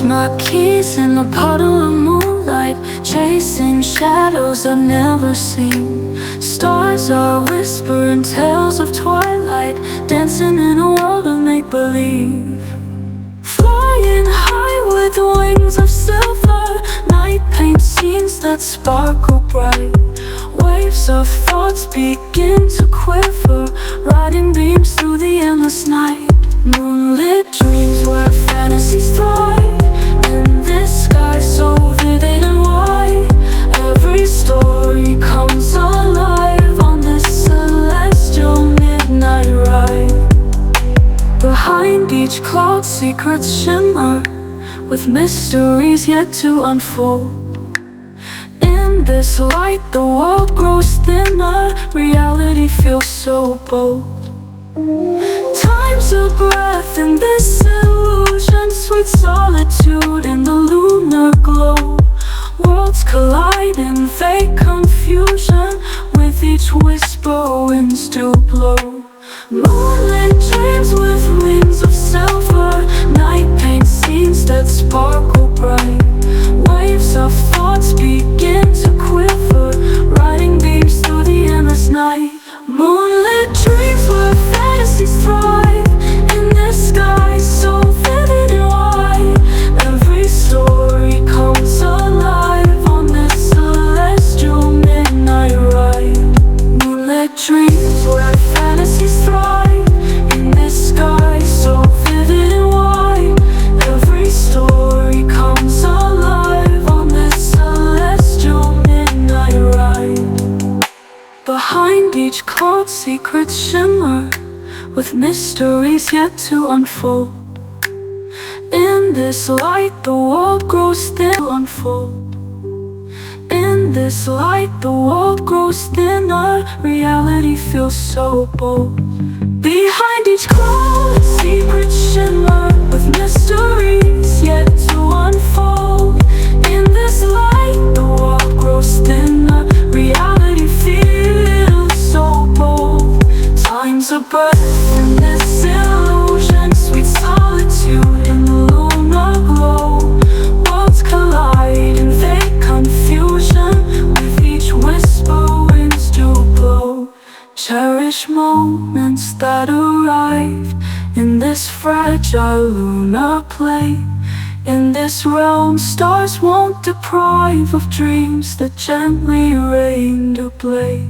my keys in a puddle of moonlight, chasing shadows I've never seen. Stars are whispering tales of twilight, dancing in a world of make-believe. Flying high with wings of silver, night paints scenes that sparkle bright. Waves of thoughts begin to quiver, riding beams through the endless night. Moonlit dreams where fantasies thrive, in this sky so vivid and wide. Every story comes alive on this celestial midnight ride. Behind each cloud secrets shimmer, with mysteries yet to unfold. In this light the world grows thinner, reality feels so bold. Time's a breath in this illusion, sweet solitude in the lunar glow. Worlds collide in fake confusion, with each whisper winds to blow. Moonlit dreams with wings of silver, night paints scenes that sparkle bright. Waves of thoughts begin to quiver, riding beams through the endless night. Moonlit dreams where fantasies thrive, in this sky so vivid and wide. Every story comes alive on this celestial midnight ride. Moonlit dreams where fantasies thrive, in this sky so vivid and wide. Every story comes alive on this celestial midnight ride. Behind each cloud secrets shimmer, with mysteries yet to unfold. In this light the world grows thin to unfold. In this light the world grows thinner, reality feels so bold. Behind each cloud secrets shimmer, with mysteries yet to unfold. In this light the world grows thinner, reality feels so bold. Time's a breath in this illusion, sweet solitude in the lunar glow. Worlds collide in vague confusion, with each whisper winds to blow. Cherish moments that arrive in this fragile lunar plane. In this realm stars won't deprive of dreams that gently rain to play.